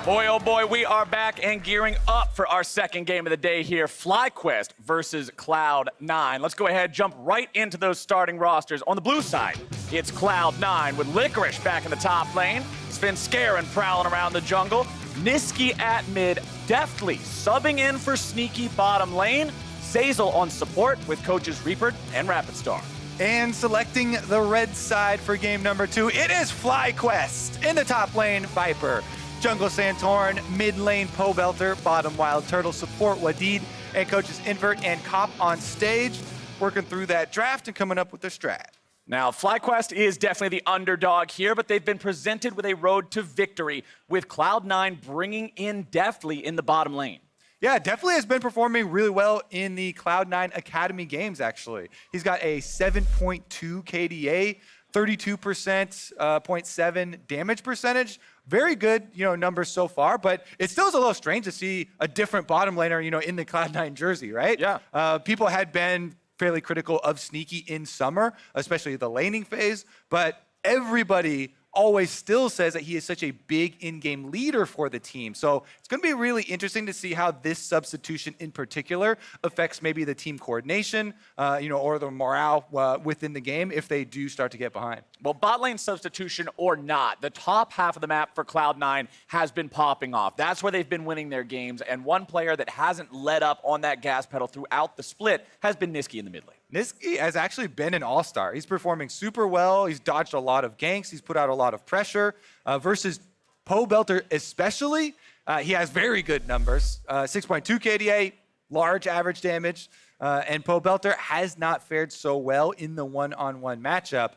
Boy, oh boy, we are back and gearing up for our second game of the day here. FlyQuest versus Cloud9. Let's go ahead, jump right into those starting rosters. On the blue side, it's Cloud9 with Licorice back in the top lane. Svenskeren prowling around the jungle. Nisqy at mid. Deftly subbing in for sneaky bottom lane. Zeyzal on support with coaches Reaper and Rapid Star. And selecting the red side for game number 2, it is FlyQuest. In the top lane, Viper. Jungle Santorin, mid lane Pobelter, bottom WildTurtle, support Wadid, and coaches Invert and Cop on stage, working through that draft and coming up with their strat. Now, FlyQuest is definitely the underdog here, but they've been presented with a road to victory, with Cloud9 bringing in Deftly in the bottom lane. Yeah, Deftly has been performing really well in the Cloud9 Academy games, actually. He's got a 7.2 KDA, 32% 0.7 damage percentage. Very good, numbers so far, but it still is a little strange to see a different bottom laner, in the Cloud9 jersey, right? Yeah. People had been fairly critical of Sneaky in summer, especially the laning phase, but everybody always still says that he is such a big in-game leader for the team. So it's going to be really interesting to see how this substitution in particular affects maybe the team coordination, or the morale within the game if they do start to get behind. Well, bot lane substitution or not, the top half of the map for Cloud9 has been popping off. That's where they've been winning their games, and one player that hasn't let up on that gas pedal throughout the split has been Nisqy in the mid lane. Nisqy has actually been an all-star. He's performing super well. He's dodged a lot of ganks. He's put out a lot of pressure. Versus Pobelter especially, he has very good numbers. 6.2 KDA, large average damage. And Pobelter has not fared so well in the one-on-one matchup.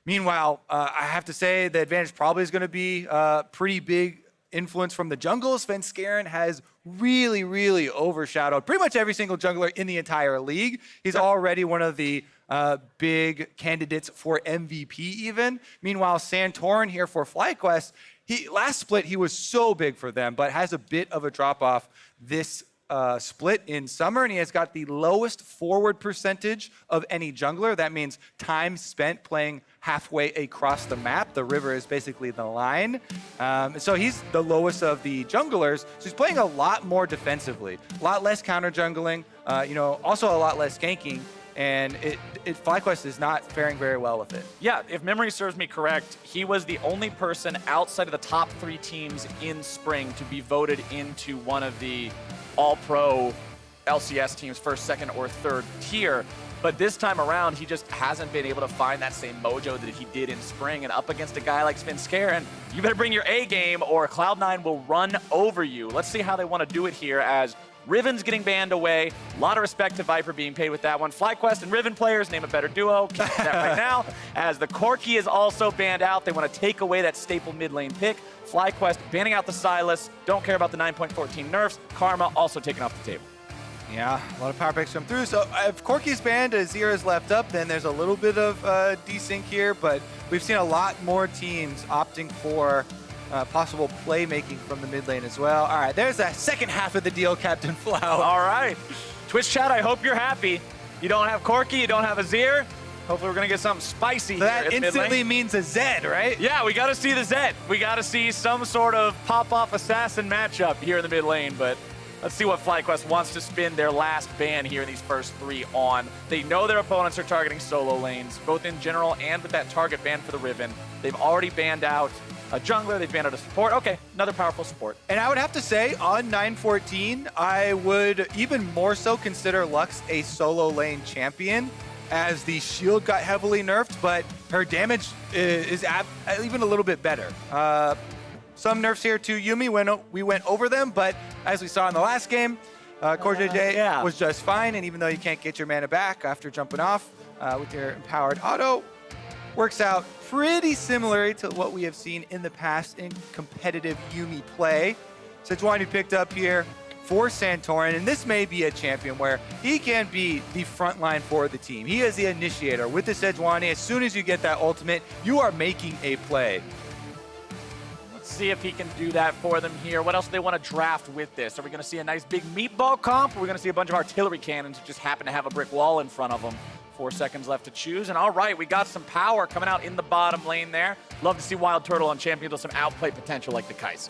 Meanwhile, I have to say the advantage probably is going to be pretty big influence from the jungle. Svenskeren has really, really overshadowed pretty much every single jungler in the entire league. He's already one of the big candidates for MVP even. Meanwhile, Santorin here for FlyQuest, last split he was so big for them, but has a bit of a drop-off this split in summer, and he has got the lowest forward percentage of any jungler. That means time spent playing halfway across the map. The river is basically the line. So he's the lowest of the junglers. So he's playing a lot more defensively, a lot less counter jungling, also a lot less ganking. And FlyQuest is not faring very well with it. Yeah, if memory serves me correct, he was the only person outside of the top 3 teams in spring to be voted into one of the all-pro LCS teams, first, second, or third tier. But this time around, he just hasn't been able to find that same mojo that he did in spring. And up against a guy like Svenskeren, you better bring your A game or Cloud9 will run over you. Let's see how they want to do it here as Riven's getting banned away. A lot of respect to Viper being paid with that one. FlyQuest and Riven players, name a better duo. Keep that right now. As the Corki is also banned out, they want to take away that staple mid lane pick. FlyQuest banning out the Silas. Don't care about the 9.14 nerfs. Karma also taken off the table. Yeah, a lot of power picks come through. So if Corki's banned, Azir is left up, then there's a little bit of desync here, but we've seen a lot more teams opting for possible playmaking from the mid lane as well. All right, there's that second half of the deal, Captain Flau. All right. Twitch chat, I hope you're happy. You don't have Corki, you don't have Azir. Hopefully we're going to get something spicy here That in instantly mid-lane. means a Zed, right? Yeah, we got to see the Zed. We got to see some sort of pop-off assassin matchup here in the mid lane, but let's see what FlyQuest wants to spin their last ban here in these first 3 on. They know their opponents are targeting solo lanes, both in general and with that target ban for the Riven. They've already banned out a jungler, they've banned out a support. Okay, another powerful support. And I would have to say, on 914, I would even more so consider Lux a solo lane champion, as the shield got heavily nerfed, but her damage is even a little bit better. Some nerfs here to Yuumi when we went over them, but as we saw in the last game, Core JJ was just fine, and even though you can't get your mana back after jumping off with your empowered auto, works out pretty similar to what we have seen in the past in competitive Yuumi play. Sejuani picked up here for Santorin, and this may be a champion where he can be the front line for the team. He is the initiator with the Sejuani. As soon as you get that ultimate, you are making a play. Let's see if he can do that for them here. What else do they want to draft with this? Are we going to see a nice big meatball comp? Or are we going to see a bunch of artillery cannons that just happen to have a brick wall in front of them? 4 seconds left to choose. And all right, we got some power coming out in the bottom lane there. Love to see WildTurtle on champions with some outplay potential like the Kai'Sa.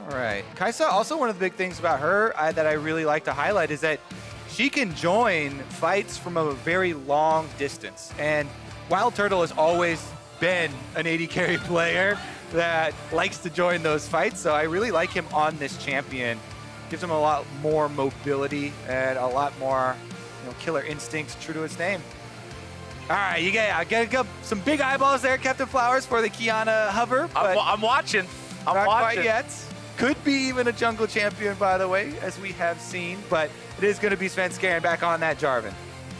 All right. Kaisa, also one of the big things about her that I really like to highlight is that she can join fights from a very long distance. And WildTurtle has always been an AD carry player that likes to join those fights. So I really like him on this champion. Gives him a lot more mobility and a lot more killer instincts, true to his name. All right, you get some big eyeballs there, Captain Flowers, for the Qiyana hover. I'm watching. Not quite yet. Could be even a jungle champion, by the way, as we have seen, but it is going to be Svenskeren back on that Jarvan.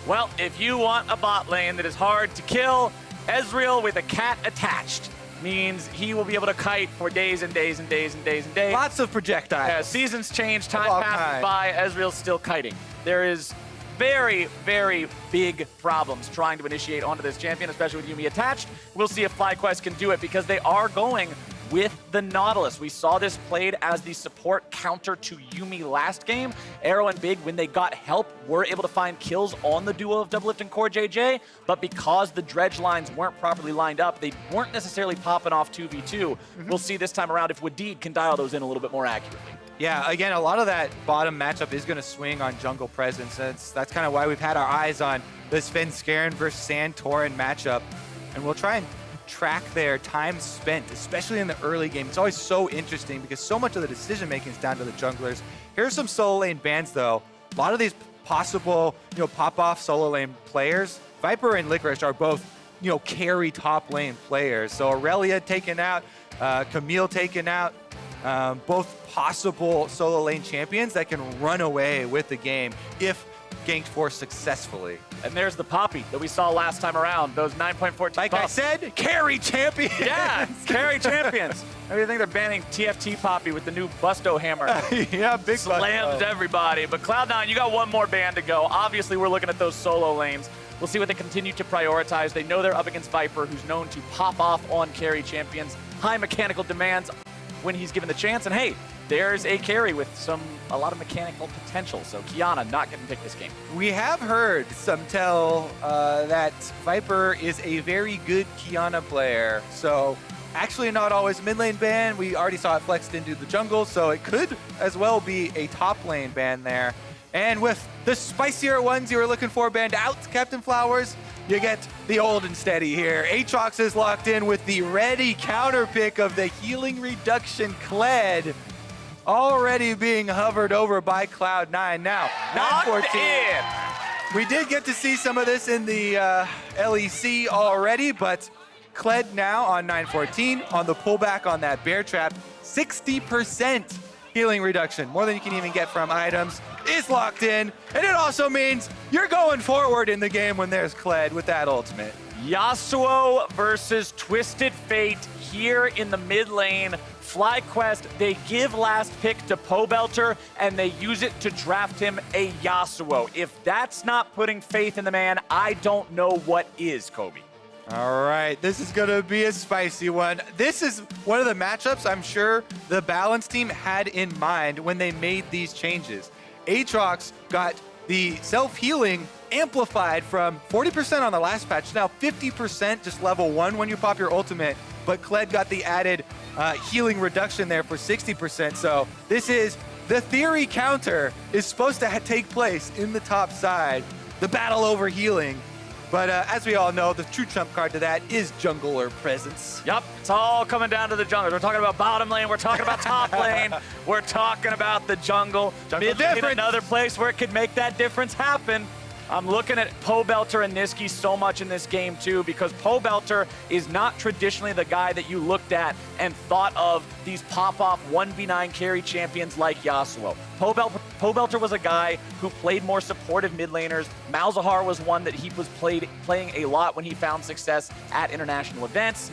Well, if you want a bot lane that is hard to kill, Ezreal with a cat attached means he will be able to kite for days and days and days and days and days. Lots of projectiles. Yeah, seasons change, time passes by, Ezreal's still kiting. There is very, very big problems trying to initiate onto this champion, especially with Yuumi attached. We'll see if FlyQuest can do it because they are going with the Nautilus. We saw this played as the support counter to Yuumi last game. Arrow and Big, when they got help, were able to find kills on the duo of Doublelift and Core JJ, but because the dredge lines weren't properly lined up, they weren't necessarily popping off 2v2. We'll see this time around if Wadid can dial those in a little bit more accurately. Yeah, again, a lot of that bottom matchup is going to swing on jungle presence. That's kind of why we've had our eyes on the Svenskeren versus Santorin matchup, and we'll try and track their time spent, especially in the early game. It's always so interesting because so much of the decision making is down to the junglers. Here's some solo lane bans though. A lot of these possible, pop-off solo lane players, Viper and Licorice are both, carry top lane players. So Aurelia taken out, Camille taken out, both possible solo lane champions that can run away with the game if ganked for successfully. And there's the Poppy that we saw last time around, those 9.14 Like buffs. I said, carry champions! Yeah, carry champions. I think they're banning TFT Poppy with the new Busto hammer. Yeah, big Slams everybody. But Cloud9, you got one more ban to go. Obviously, we're looking at those solo lanes. We'll see what they continue to prioritize. They know they're up against Viper, who's known to pop off on carry champions. High mechanical demands when he's given the chance. And hey, there's a carry with a lot of mechanical potential. So Qiyana not getting picked this game. We have heard some tell that Viper is a very good Qiyana player. So actually not always mid lane ban. We already saw it flexed into the jungle, so it could as well be a top lane ban there. And with the spicier ones you were looking for banned out, Captain Flowers, you get the old and steady here. Aatrox is locked in with the ready counter pick of the healing reduction Kled. Already being hovered over by Cloud9 now. 9-14. We did get to see some of this in the LEC already, but Kled now on 9-14 on the pullback on that bear trap. 60% healing reduction, more than you can even get from items, is locked in. And it also means you're going forward in the game when there's Kled with that ultimate. Yasuo versus Twisted Fate here in the mid lane. FlyQuest, they give last pick to Pobelter, and they use it to draft him a Yasuo. If that's not putting faith in the man, I don't know what is, Kobe. All right, this is going to be a spicy one. This is one of the matchups I'm sure the Balance team had in mind when they made these changes. Aatrox got the self-healing amplified from 40% on the last patch, now 50% just level 1 when you pop your ultimate, but Kled got the added healing reduction there for 60%. So this is the theory counter is supposed to take place in the top side, the battle over healing. But as we all know, the true trump card to that is jungler presence. Yep, it's all coming down to the junglers. We're talking about bottom lane, we're talking about top lane, we're talking about the jungle. Mid lane, another place where it could make that difference happen. I'm looking at Pobelter and Nisqy so much in this game too, because Pobelter is not traditionally the guy that you looked at and thought of these pop-off 1v9 carry champions like Yasuo. Pobelter was a guy who played more supportive mid laners. Malzahar was one that he was playing a lot when he found success at international events.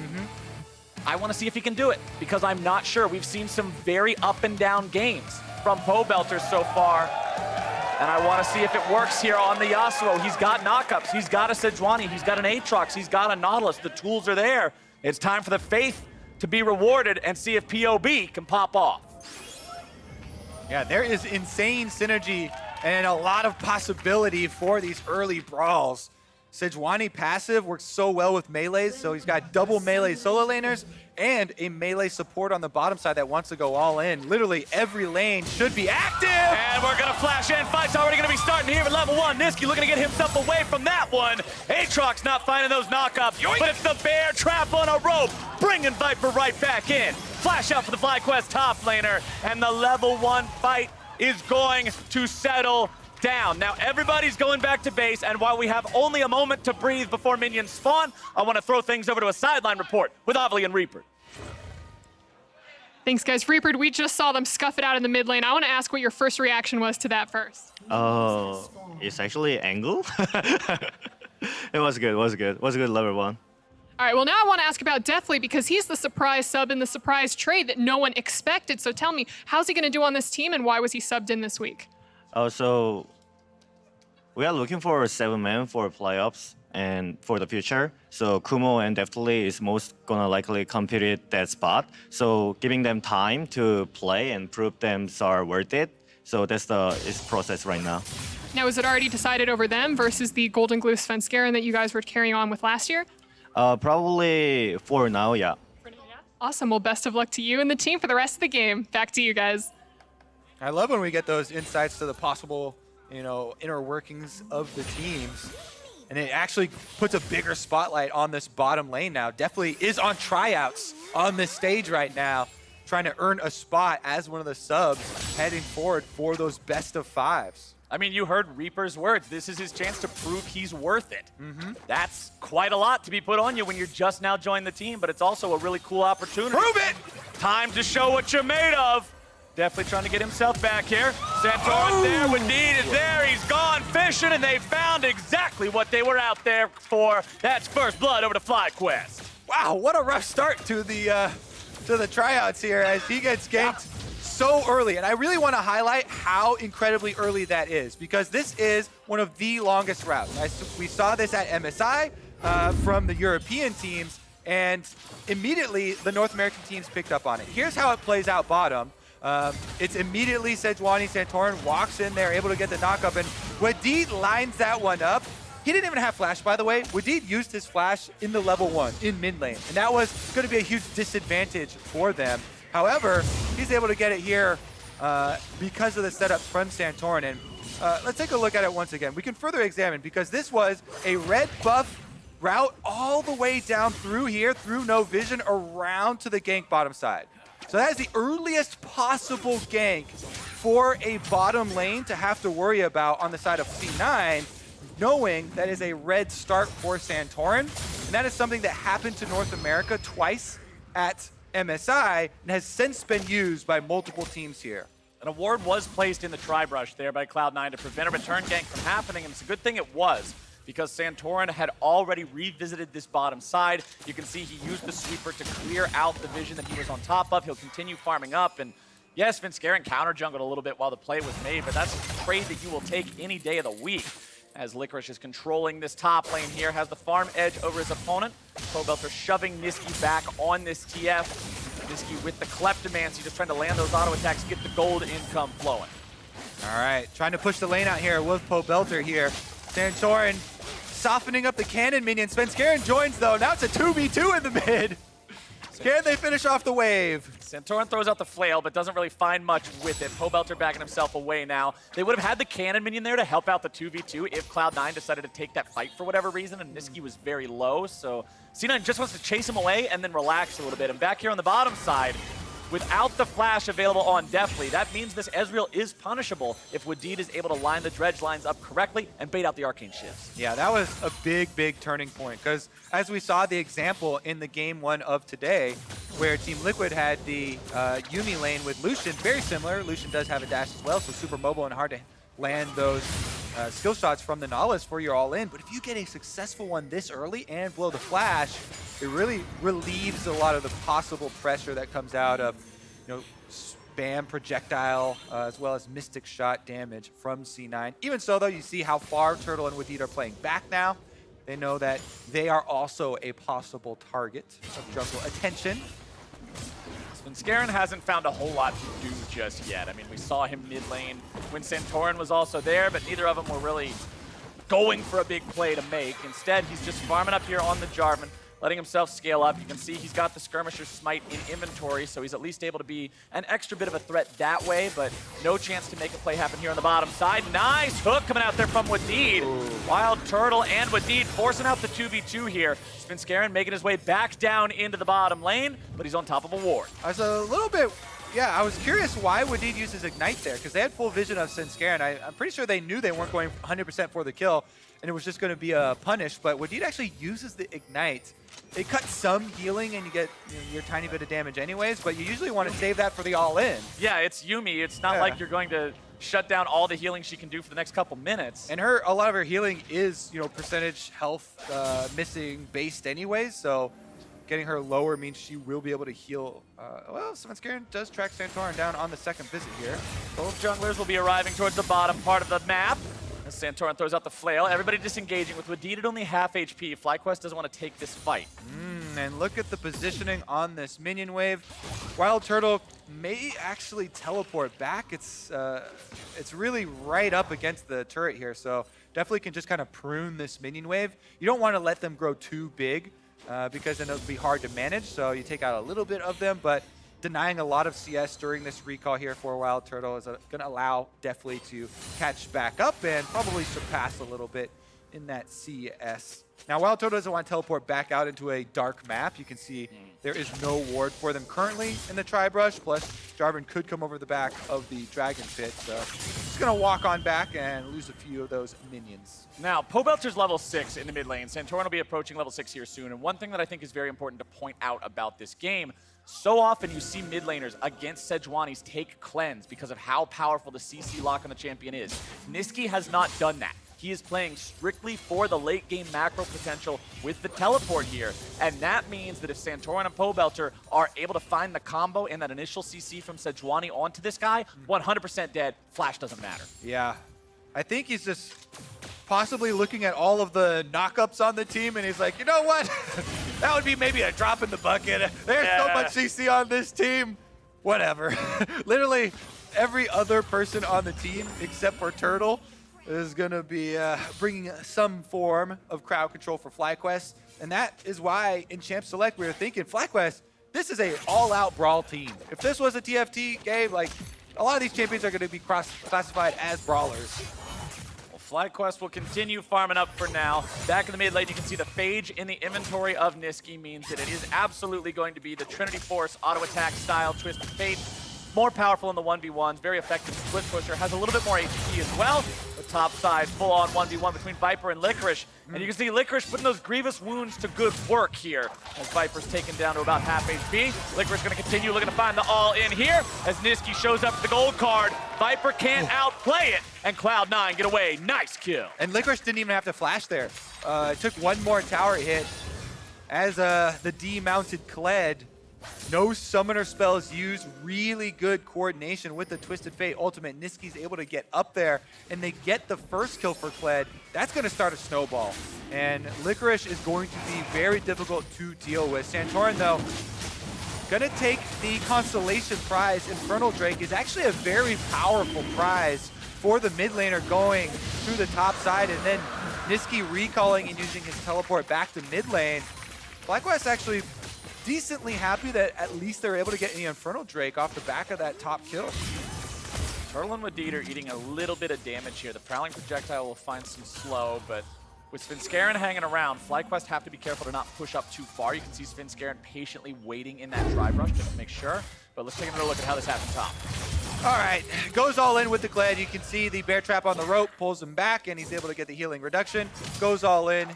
I want to see if he can do it, because I'm not sure. We've seen some very up and down games from Pobelter so far. And I want to see if it works here on the Yasuo. He's got knockups. He's got a Sejuani. He's got an Aatrox. He's got a Nautilus. The tools are there. It's time for the faith to be rewarded and see if POB can pop off. Yeah, there is insane synergy and a lot of possibility for these early brawls. Sejuani passive works so well with melees, so he's got double melee solo laners and a melee support on the bottom side that wants to go all in. Literally every lane should be active! And we're gonna flash in. Fight's already gonna be starting here at level 1. Nisqy looking to get himself away from that one. Aatrox not finding those knockups, but it's the bear trap on a rope, bringing Viper right back in. Flash out for the FlyQuest top laner, and the level 1 fight is going to settle down. Now everybody's going back to base, and while we have only a moment to breathe before minions spawn, I want to throw things over to a sideline report with Ovely and Reaper. Thanks, guys. Reaper, we just saw them scuff it out in the mid lane. I want to ask what your first reaction was to that first. Oh, it's actually angle. It was good. It was a good level 1. All right, well, now I want to ask about Deftly because he's the surprise sub in the surprise trade that no one expected. So tell me, how's he going to do on this team, and why was he subbed in this week? So we are looking for 7-man for playoffs and for the future. So Kumo and Deftly is most gonna likely compete at that spot. So giving them time to play and prove them are worth it. So that's the process right now. Now, is it already decided over them versus the Golden Glue Svenskeren that you guys were carrying on with last year? Probably for now, yeah. Awesome. Well, best of luck to you and the team for the rest of the game. Back to you guys. I love when we get those insights to the possible, inner workings of the teams. And it actually puts a bigger spotlight on this bottom lane now. Definitely is on tryouts on this stage right now, trying to earn a spot as one of the subs heading forward for those best of 5s. I mean, you heard Reaper's words. This is his chance to prove he's worth it. That's quite a lot to be put on you when you're just now joining the team, but it's also a really cool opportunity. Prove it! Time to show what you're made of. Definitely trying to get himself back here. Santorin's there, Wadid is there, he's gone fishing, and they found exactly what they were out there for. That's first blood over to FlyQuest. Wow, what a rough start to the tryouts here as he gets ganked so early. And I really want to highlight how incredibly early that is, because this is one of the longest routes. We saw this at MSI from the European teams, and immediately the North American teams picked up on it. Here's how it plays out bottom. It's immediately Sejuani, Santorin walks in there, able to get the knockup, and Wadid lines that one up. He didn't even have flash, by the way. Wadid used his flash in the level 1, in mid lane, and that was going to be a huge disadvantage for them. However, he's able to get it here because of the setup from Santorin. And let's take a look at it once again. We can further examine, because this was a red buff route all the way down through here, through no vision, around to the gank bottom side. So that is the earliest possible gank for a bottom lane to have to worry about on the side of C9, knowing that is a red start for Santorin. And that is something that happened to North America twice at MSI and has since been used by multiple teams here. An award was placed in the tri-brush there by Cloud9 to prevent a return gank from happening, and it's a good thing it was, because Santorin had already revisited this bottom side. You can see he used the sweeper to clear out the vision that he was on top of. He'll continue farming up, and yes, Svenskeren counter jungled a little bit while the play was made, but that's a trade that you will take any day of the week. As Licorice is controlling this top lane here, has the farm edge over his opponent. Pobelter shoving Nisqy back on this TF. Nisqy with the Kleptomancy, just trying to land those auto attacks, get the gold income flowing. All right, trying to push the lane out here with Pobelter here. Santorin softening up the cannon minion. Svenskeren joins though. Now it's a 2v2 in the mid. Can they finish off the wave? Santorin throws out the flail, but doesn't really find much with it. Pobelter backing himself away now. They would have had the cannon minion there to help out the 2v2 if Cloud9 decided to take that fight for whatever reason, and Nisqy was very low, so C9 just wants to chase him away and then relax a little bit. And back here on the bottom side, without the flash available on Deftly, that means this Ezreal is punishable if Wadid is able to line the dredge lines up correctly and bait out the arcane shifts. Yeah, that was a big turning point, because as we saw the example in the game 1 of today, where Team Liquid had the Yuumi lane with Lucian, very similar. Lucian does have a dash as well, so super mobile and hard to land those skill shots from the Nautilus for your all-in. But if you get a successful one this early and blow the flash, it really relieves a lot of the possible pressure that comes out of, spam projectile as well as mystic shot damage from C9. Even so, though, you see how far Turtle and Wadid are playing back now. They know that they are also a possible target of jungle attention. Svenskeren hasn't found a whole lot to do just yet. I mean, we saw him mid lane when Santorin was also there, but neither of them were really going for a big play to make. Instead, he's just farming up here on the Jarvan, letting himself scale up. You can see he's got the Skirmisher Smite in inventory, so he's at least able to be an extra bit of a threat that way, but no chance to make a play happen here on the bottom side. Nice hook coming out there from Wadid. WildTurtle and Wadid forcing out the 2v2 here. Svenskeren making his way back down into the bottom lane, but he's on top of a ward. I was a little bit, I was curious why Wadid uses Ignite there, because they had full vision of Svenskeren. I'm pretty sure they knew they weren't going 100% for the kill, and it was just going to be a punish, but Wadid actually uses the Ignite. It cuts some healing and you get your tiny bit of damage anyways, but you usually want to save that for the all-in. Yeah, it's Yuumi. It's not like you're going to shut down all the healing she can do for the next couple minutes. And a lot of her healing is, percentage health missing based anyways, so getting her lower means she will be able to heal. Well, Svenskeren does track Santorin down on the second visit here. Both junglers will be arriving towards the bottom part of the map. As Santorin throws out the flail, everybody disengaging with Wadid at only half HP. FlyQuest doesn't want to take this fight. And look at the positioning on this minion wave. WildTurtle may actually teleport back. It's really right up against the turret here, so definitely can just kind of prune this minion wave. You don't want to let them grow too big because then it'll be hard to manage, so you take out a little bit of them, but denying a lot of CS during this recall here for WildTurtle is going to allow Deftly to catch back up and probably surpass a little bit in that CS. Now, WildTurtle doesn't want to teleport back out into a dark map. You can see there is no ward for them currently in the Tri-Brush, plus Jarvan could come over the back of the Dragon Pit, so just going to walk on back and lose a few of those minions. Now, Pobelter's level 6 in the mid lane. Santorin will be approaching level 6 here soon, and one thing that I think is very important to point out about this game, so often you see mid laners against Sejuani's take cleanse because of how powerful the CC lock on the champion is. Nisqy has not done that. He is playing strictly for the late game macro potential with the teleport here. And that means that if Santorin and Pobelter are able to find the combo and that initial CC from Sejuani onto this guy, 100% dead, flash doesn't matter. Yeah, I think he's just possibly looking at all of the knockups on the team and he's like, you know what? That would be maybe a drop in the bucket. There's so much CC on this team. Whatever. Literally every other person on the team except for Turtle is going to be bringing some form of crowd control for FlyQuest. And that is why in Champ Select we were thinking, FlyQuest, this is a all-out brawl team. If this was a TFT game, like a lot of these champions are going to be classified as brawlers. FlyQuest will continue farming up for now. Back in the mid lane, you can see the phage in the inventory of Nisqy means that it is absolutely going to be the Trinity Force auto attack style Twisted Fate. More powerful in the 1v1s, very effective split pusher, has a little bit more HP as well. The top side, full-on 1v1 between Viper and Licorice. And you can see Licorice putting those grievous wounds to good work here as Viper's taken down to about half HP. Licorice going to continue looking to find the all-in here as Nisqy shows up with the gold card. Viper can't outplay it, and Cloud9 get away. Nice kill. And Licorice didn't even have to flash there. It took one more tower hit as the D-mounted Kled. No summoner spells used, really good coordination with the Twisted Fate ultimate. Nisqy's able to get up there, and they get the first kill for Kled. That's going to start a snowball, and Licorice is going to be very difficult to deal with. Santorin, though, going to take the Constellation prize. Infernal Drake is actually a very powerful prize for the mid laner going through the top side, and then Nisqy recalling and using his teleport back to mid lane. FlyQuest actually decently happy that at least they're able to get the Infernal Drake off the back of that top kill. Turtle and Wadid are eating a little bit of damage here. The Prowling Projectile will find some slow, but with Svenskeren hanging around, FlyQuest have to be careful to not push up too far. You can see Svenskeren patiently waiting in that Tri-Brush just to make sure. But let's take another look at how this happens top. All right, goes all in with the Kled. You can see the bear trap on the rope, pulls him back, and he's able to get the healing reduction. Goes all in.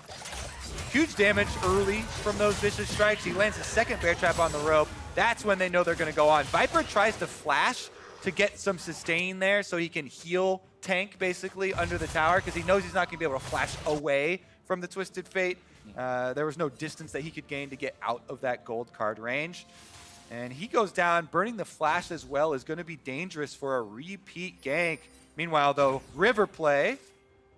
Huge damage early from those vicious strikes. He lands a second bear trap on the rope. That's when they know they're going to go on. Viper tries to flash to get some sustain there so he can heal tank basically under the tower because he knows he's not going to be able to flash away from the Twisted Fate. There was no distance that he could gain to get out of that gold card range. And he goes down. Burning the flash as well is going to be dangerous for a repeat gank. Meanwhile, though, river play.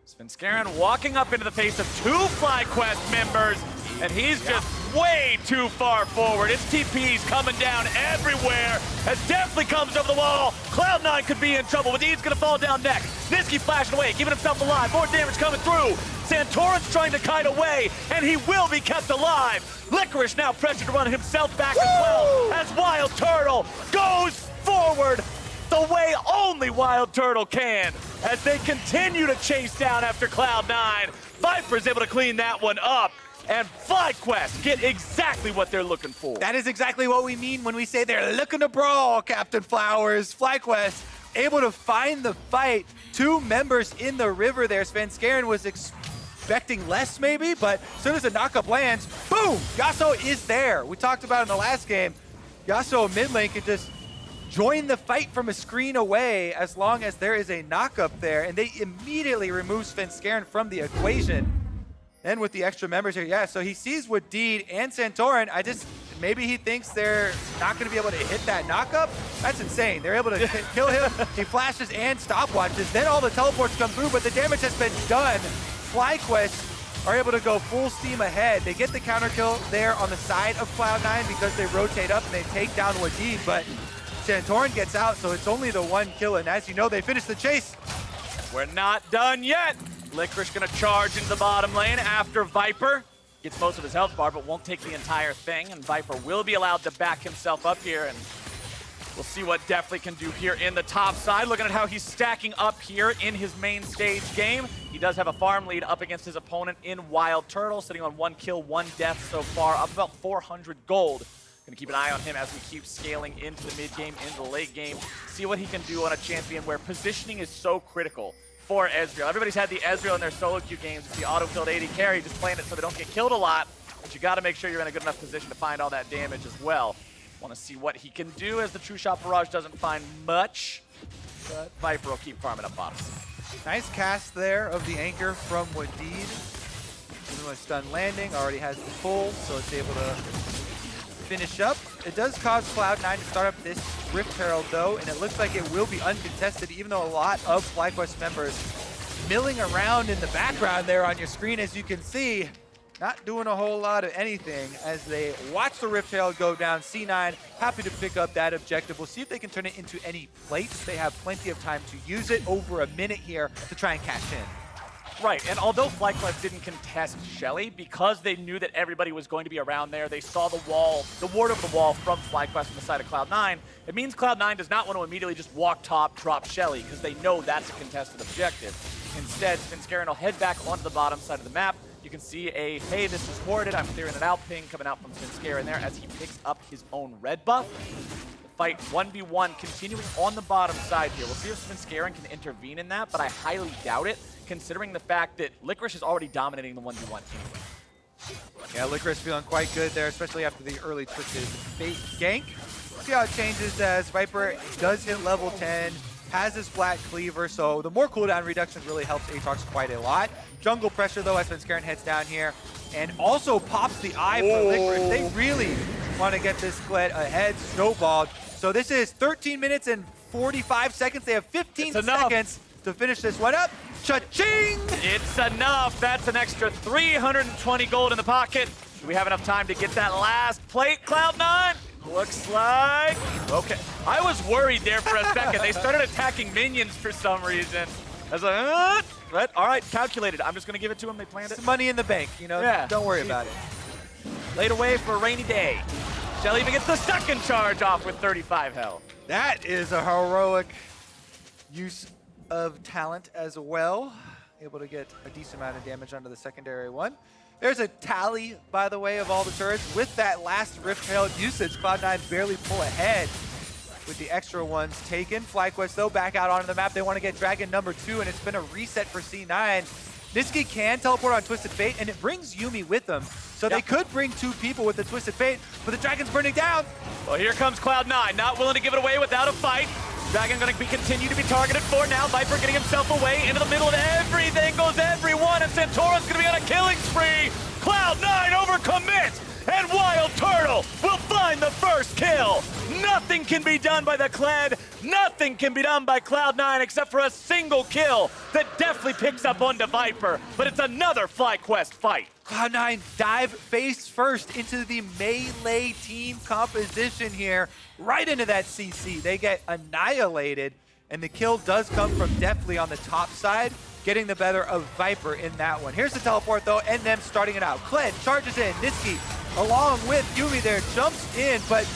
Svenskeren walking up into the face of two FlyQuest members, and he's just way too far forward. Its TP's coming down everywhere as Deftly comes over the wall. Cloud9 could be in trouble. Wadid's gonna fall down next. Nisqy flashing away, keeping himself alive. More damage coming through. Santorin's trying to kite away, and he will be kept alive. Licorice now pressured to run himself back as well as WildTurtle goes forward the way only WildTurtle can as they continue to chase down after Cloud9. Viper's able to clean that one up, and FlyQuest get exactly what they're looking for. That is exactly what we mean when we say they're looking to brawl, Captain Flowers. FlyQuest able to find the fight. 2 members in the river there. Svenskeren was expecting less maybe, but as soon as the knockup lands, boom, Yasuo is there. We talked about in the last game, Yasuo mid lane could just join the fight from a screen away as long as there is a knockup there, and they immediately remove Svenskeren from the equation. And with the extra members here, yeah, so he sees Wadid and Santorin. Maybe he thinks they're not going to be able to hit that knockup. That's insane. They're able to kill him. He flashes and stopwatches. Then all the teleports come through, but the damage has been done. FlyQuest are able to go full steam ahead. They get the counter kill there on the side of Cloud9 because they rotate up and they take down Wadid, but Santorin gets out, so it's only the 1 kill, and as you know, they finish the chase. We're not done yet. Licorice gonna charge into the bottom lane after Viper gets most of his health bar, but won't take the entire thing, and Viper will be allowed to back himself up here, and we'll see what Deftly can do here in the top side. Looking at how he's stacking up here in his main stage game. He does have a farm lead up against his opponent in WildTurtle, sitting on 1 kill, 1 death so far, up about 400 gold. Gonna keep an eye on him as we keep scaling into the mid game, into the late game. See what he can do on a champion where positioning is so critical for Ezreal. Everybody's had the Ezreal in their solo queue games. It's the auto-killed AD carry, just playing it so they don't get killed a lot. But you gotta make sure you're in a good enough position to find all that damage as well. Wanna see what he can do as the True Shot Barrage doesn't find much. But Viper will keep farming up bottom. Nice cast there of the anchor from Wadid. Even with stun landing, already has the pull, so it's able to finish up. It does cause Cloud9 to start up this Rift Herald though, and it looks like it will be uncontested, even though a lot of FlyQuest members milling around in the background there on your screen, as you can see, not doing a whole lot of anything as they watch the Rift Herald go down. C9 happy to pick up that objective. We'll see if they can turn it into any plates. They have plenty of time to use it, over a minute here to try and cash in. Right, and although FlyQuest didn't contest Shelly, because they knew that everybody was going to be around there, they saw the wall, the ward of the wall from FlyQuest on the side of Cloud9. It means Cloud9 does not want to immediately just walk top, drop Shelly, because they know that's a contested objective. Instead, Svenskeren will head back onto the bottom side of the map. You can see a, hey, this is warded, I'm clearing it out ping coming out from Svenskeren there as he picks up his own red buff. Fight 1v1 continuing on the bottom side here. We'll see if Svenskeren can intervene in that, but I highly doubt it, considering the fact that Licorice is already dominating the 1v1 anyway. Yeah, Licorice feeling quite good there, especially after the early Twisted Fate gank. See how it changes as Viper does hit level 10, has his flat cleaver, so the more cooldown reduction really helps Aatrox quite a lot. Jungle pressure though as Svenskeren heads down here, and also pops the eye for Licorice. They really want to get this Kled ahead, snowballed. So this is 13 minutes and 45 seconds. They have 15 seconds to finish this one up. Cha-ching! It's enough. That's an extra 320 gold in the pocket. Do we have enough time to get that last plate, Cloud9? Looks like... Okay. I was worried there for a second. They started attacking minions for some reason. I was like, but all right, calculated. I'm just going to give it to them. They planned it. Some money in the bank, you know? Yeah. Don't worry about it. Laid away for a rainy day. Shelly even gets the second charge off with 35 health. That is a heroic use of talent as well. Able to get a decent amount of damage onto the secondary one. There's a tally, by the way, of all the turrets. With that last Rift Herald usage, Cloud9 barely pull ahead with the extra ones taken. FlyQuest, though, back out onto the map. They want to get Dragon number 2, and it's been a reset for C9. Nisqy can teleport on Twisted Fate, and it brings Yuumi with them. So they could bring 2 people with the Twisted Fate, but the Dragon's burning down. Well, here comes Cloud9, not willing to give it away without a fight. Dragon going to continue to be targeted for now. Viper getting himself away into the middle of everything, goes everyone, and Santorin's going to be on a killing spree. Cloud9 overcommit and WildTurtle will find the first kill. Nothing can be done by the Kled, nothing can be done by Cloud9 except for a single kill that definitely picks up onto Viper, but it's another FlyQuest fight. Cloud9 dive face first into the melee team composition here, right into that CC. They get annihilated, and the kill does come from Deftly on the top side, getting the better of Viper in that one. Here's the teleport though, and them starting it out. Kled charges in, Nisqy along with Yuumi there jumps in, but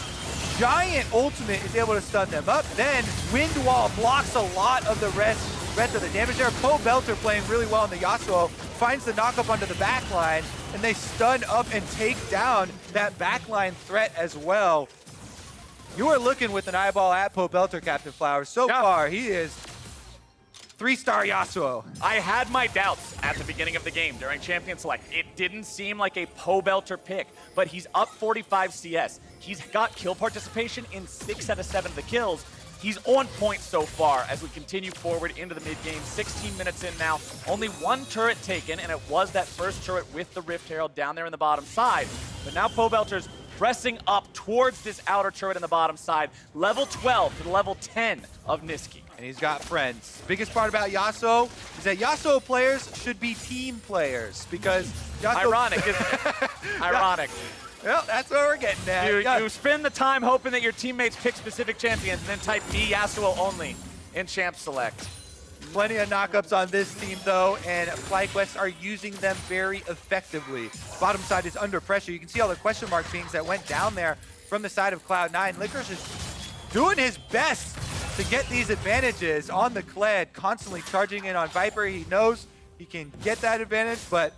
giant ultimate is able to stun them up. Then Wind Wall blocks a lot of the rest of the damage there. Pobelter playing really well in the Yasuo, finds the knockup onto the backline, and they stun up and take down that backline threat as well. You are looking with an eyeball at Pobelter, Captain Flowers. So far, he is 3-star Yasuo. I had my doubts at the beginning of the game during Champion Select. It didn't seem like a Pobelter pick, but he's up 45 CS. He's got kill participation in 6 out of 7 of the kills. He's on point so far as we continue forward into the mid-game. 16 minutes in now, only 1 turret taken, and it was that first turret with the Rift Herald down there in the bottom side. But now Pobelter's pressing up towards this outer turret in the bottom side. Level 12 to level 10 of Nisqy. And he's got friends. Biggest part about Yasuo is that Yasuo players should be team players, because Yasuo... Ironic, isn't it? Ironic. Well, that's what we're getting at. You spend the time hoping that your teammates pick specific champions and then type me Yasuo only in Champ Select. Plenty of knockups on this team, though, and FlyQuest are using them very effectively. Bottom side is under pressure. You can see all the question mark beings that went down there from the side of Cloud9. Licorice is doing his best to get these advantages on the Kled, constantly charging in on Viper. He knows he can get that advantage, but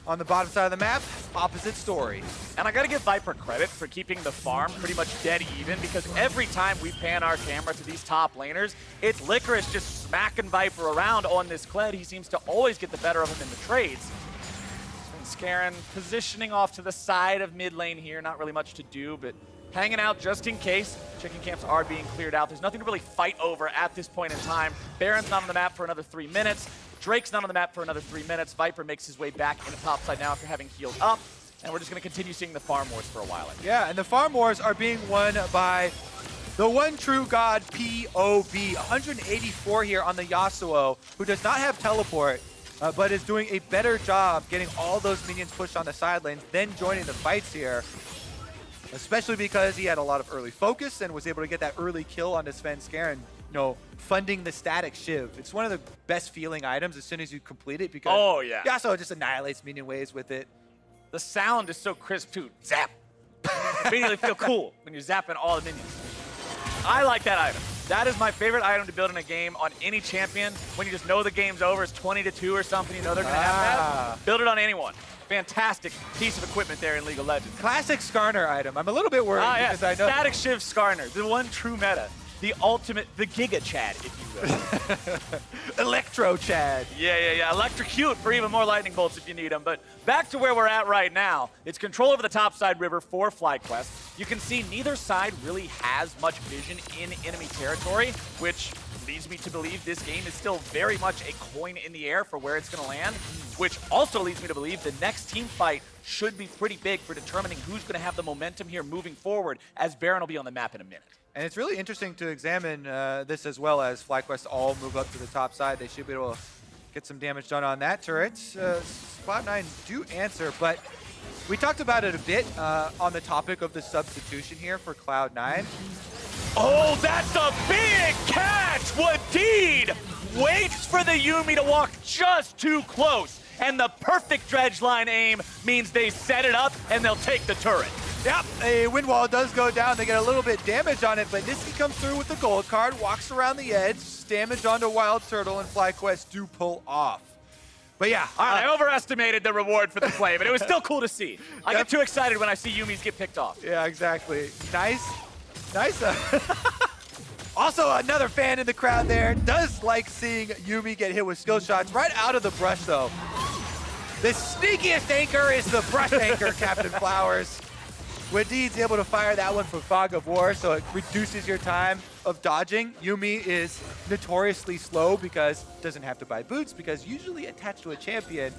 on the bottom side of the map, opposite story. And I gotta give Viper credit for keeping the farm pretty much dead even, because every time we pan our camera to these top laners, it's Licorice just smacking Viper around on this Kled. He seems to always get the better of him in the trades. Svenskeren positioning off to the side of mid lane here, not really much to do, but hanging out just in case. Chicken camps are being cleared out. There's nothing to really fight over at this point in time. Baron's not on the map for another 3 minutes. Drake's not on the map for another 3 minutes. Viper makes his way back in the top side now after having healed up. And we're just going to continue seeing the farm wars for a while. Yeah, and the farm wars are being won by the one true god, POB. 184 here on the Yasuo, who does not have teleport, but is doing a better job getting all those minions pushed on the side lanes, then joining the fights here. Especially because he had a lot of early focus and was able to get that early kill onto Svenskeren, funding the static Shiv. It's one of the best feeling items as soon as you complete it, because Yasuo just annihilates minion waves with it. The sound is so crisp too. Zap. Immediately feel cool when you're zapping all the minions. I like that item. That is my favorite item to build in a game on any champion. When you just know the game's over, it's 20-2 or something, you know they're gonna have that. Build it on anyone. Fantastic piece of equipment there in League of Legends. Classic Skarner item. I'm a little bit worried because I know Static Shiv Skarner, the one true meta. The ultimate, the Giga Chad, if you will. Electro Chad. Yeah. Electrocute for even more lightning bolts if you need them. But back to where we're at right now. It's control over the topside river for FlyQuest. You can see neither side really has much vision in enemy territory, which leads me to believe this game is still very much a coin in the air for where it's going to land, which also leads me to believe the next team fight should be pretty big for determining who's going to have the momentum here moving forward, as Baron will be on the map in a minute. And it's really interesting to examine this as well, as FlyQuest all move up to the top side. They should be able to get some damage done on that turret. Cloud9 do answer, but we talked about it a bit on the topic of the substitution here for Cloud9. Oh, that's a big catch! Wadid waits for the Yuumi to walk just too close. And the perfect dredge line aim means they set it up and they'll take the turret. Yep, a wind wall does go down. They get a little bit damage on it, but Nisqy comes through with the gold card, walks around the edge, damage onto WildTurtle, and FlyQuest do pull off. But yeah. All right, I overestimated the reward for the play, but it was still cool to see. I get too excited when I see Yuumis get picked off. Yeah, exactly. Nice. Also, another fan in the crowd there does like seeing Yuumi get hit with skill shots right out of the brush, though. The sneakiest anchor is the brush anchor, Captain Flowers. Wadid's able to fire that one for Fog of War, so it reduces your time of dodging. Yuumi is notoriously slow because it doesn't have to buy boots, because usually attached to a champion,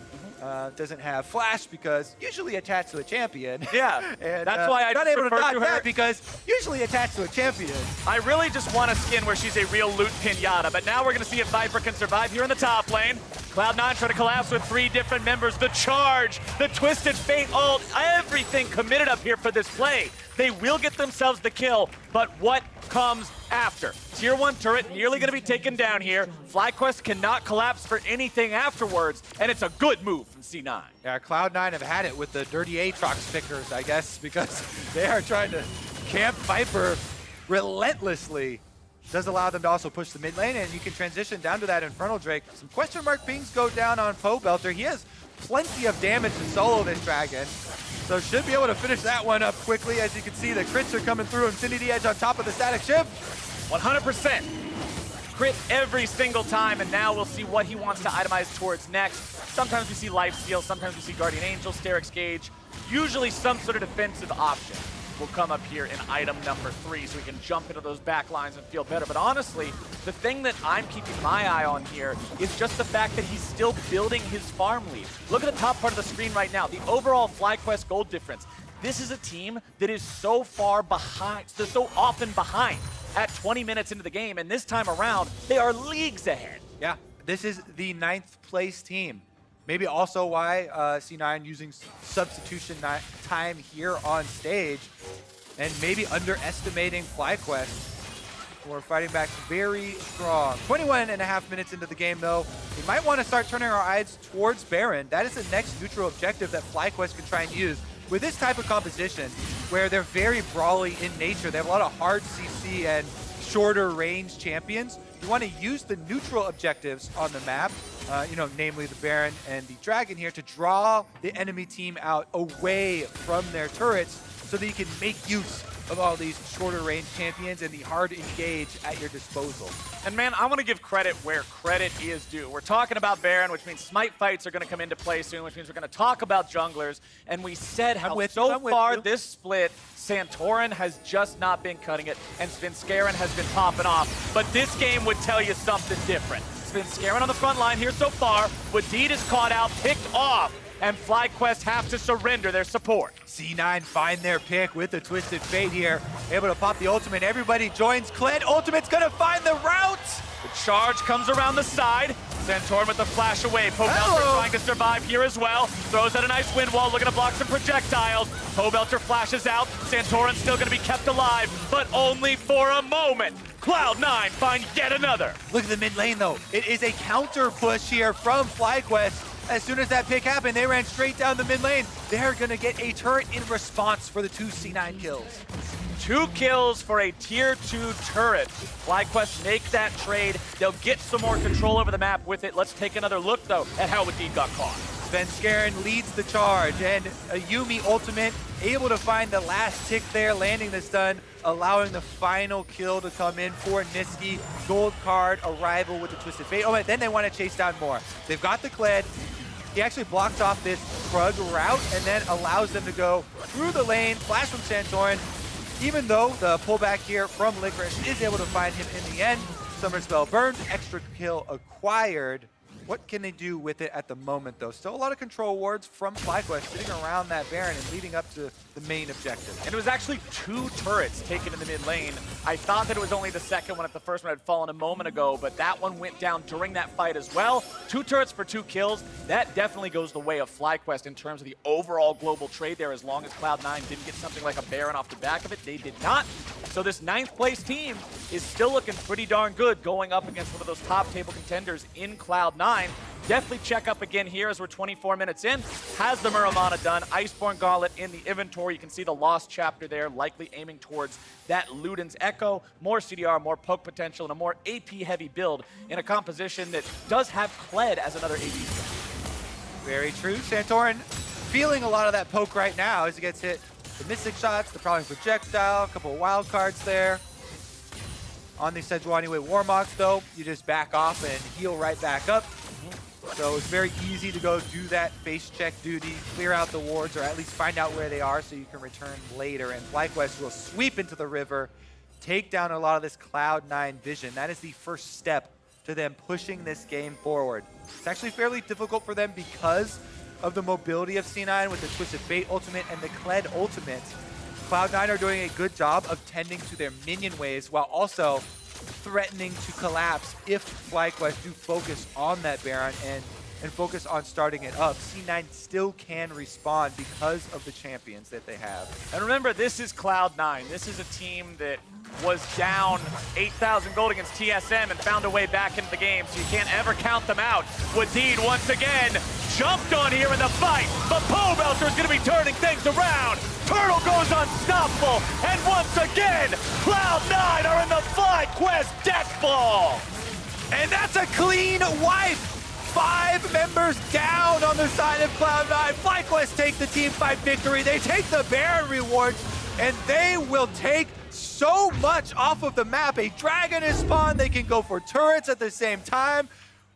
Doesn't have flash because usually attached to a champion. Yeah, and that's why I not just able to referred dodge to her. that because usually attached to a champion. I really just want a skin where she's a real loot pinata, but now we're going to see if Viper can survive here in the top lane. Cloud9 trying to collapse with 3 different members. The Charge, the Twisted Fate ult, everything committed up here for this play. They will get themselves the kill, but what comes after? Tier 1 turret nearly going to be taken down here. FlyQuest cannot collapse for anything afterwards, and it's a good move from C9. Yeah, Cloud9 have had it with the dirty Aatrox pickers, I guess, because they are trying to camp Viper relentlessly. Does allow them to also push the mid lane, and you can transition down to that Infernal Drake. Some question mark pings go down on Pobelter. He has plenty of damage to solo this dragon, so should be able to finish that one up quickly. As you can see, the crits are coming through. Infinity Edge on top of the static shift. 100%. Crit every single time, and now we'll see what he wants to itemize towards next. Sometimes we see Lifesteal, sometimes we see Guardian Angel, Sterix Gauge. Usually some sort of defensive option will come up here in item number 3 so we can jump into those back lines and feel better. But honestly, the thing that I'm keeping my eye on here is just the fact that he's still building his farm lead. Look at the top part of the screen right now, the overall FlyQuest gold difference. This is a team that is so far behind, so often behind at 20 minutes into the game, and this time around, they are leagues ahead. Yeah, this is the 9th place team. Maybe also why C9 using substitution time here on stage and maybe underestimating FlyQuest. We're fighting back very strong. 21.5 minutes into the game though. We might want to start turning our eyes towards Baron. That is the next neutral objective that FlyQuest can try and use. With this type of composition, where they're very brawly in nature, they have a lot of hard CC and shorter range champions. You want to use the neutral objectives on the map, namely the Baron and the Dragon here, to draw the enemy team out away from their turrets so that you can make use of all these shorter range champions and the hard engage at your disposal. And man, I want to give credit where credit is due. We're talking about Baron, which means smite fights are going to come into play soon, which means we're going to talk about junglers. And we said how so far this split, Santorin has just not been cutting it, and Svenskeren has been popping off. But this game would tell you something different. Svenskeren on the front line here so far. Wadid is caught out, picked off, and FlyQuest have to surrender their support. C9 find their pick with the Twisted Fate here. Able to pop the ultimate. Everybody joins Kled. Ultimate's gonna find the route. The charge comes around the side. Santorin with the flash away. Pobelter trying to survive here as well. Throws out a nice wind wall, looking to block some projectiles. Pobelter flashes out. Santorin's still gonna be kept alive, but only for a moment. Cloud9 find yet another. Look at the mid lane though. It is a counter push here from FlyQuest. As soon as that pick happened, they ran straight down the mid lane. They're gonna get a turret in response for the 2 C9 kills. 2 kills for a tier 2 turret. FlyQuest make that trade. They'll get some more control over the map with it. Let's take another look though at how Wadid got caught. Svenskeren leads the charge, and a Yuumi ultimate able to find the last tick there, landing the stun, allowing the final kill to come in for Nisqy. Gold card arrival with the Twisted Fate. Oh, and then they want to chase down more. They've got the Kled. He actually blocks off this Krug route and then allows them to go through the lane. Flash from Santorin. Even though the pullback here from Licorice is able to find him in the end. Summer Spell burned, extra kill acquired. What can they do with it at the moment, though? Still a lot of control wards from FlyQuest sitting around that Baron and leading up to the main objective. And it was actually 2 turrets taken in the mid lane. I thought that it was only the second one if the first one had fallen a moment ago, but that one went down during that fight as well. 2 turrets for 2 kills. That definitely goes the way of FlyQuest in terms of the overall global trade there, as long as Cloud9 didn't get something like a Baron off the back of it. They did not. So this 9th place team is still looking pretty darn good going up against one of those top table contenders in Cloud9. Definitely check up again here as we're 24 minutes in. Has the Muramana done. Iceborne Gauntlet in the inventory. You can see the lost chapter there, likely aiming towards that Luden's Echo. More CDR, more poke potential, and a more AP-heavy build in a composition that does have Kled as another AP strategy. Very true. Santorin feeling a lot of that poke right now as he gets hit. The Mystic shots, the Prowling Projectile, a couple of wild cards there. On the Sejuani with Warmox, though, you just back off and heal right back up. So it's very easy to go do that face check duty, clear out the wards, or at least find out where they are so you can return later. And FlyQuest will sweep into the river, take down a lot of this Cloud9 vision. That is the first step to them pushing this game forward. It's actually fairly difficult for them because of the mobility of C9 with the Twisted Fate ultimate and the Kled ultimate. Cloud9 are doing a good job of tending to their minion waves while also threatening to collapse if FlyQuest do focus on that Baron and focus on starting it up. C9 still can respond because of the champions that they have. And remember, this is Cloud9. This is a team that was down 8,000 gold against TSM and found a way back into the game, so you can't ever count them out. Wadid once again jumped on here in the fight, but Pobelter is going to be turning things around. Turtle goes unstoppable, and once again, Cloud9 are in the FlyQuest death ball. And that's a clean wipe. 5 members down on the side of Cloud9. FlyQuest take the team fight victory. They take the Baron rewards, and they will take so much off of the map. A dragon is spawned. They can go for turrets at the same time.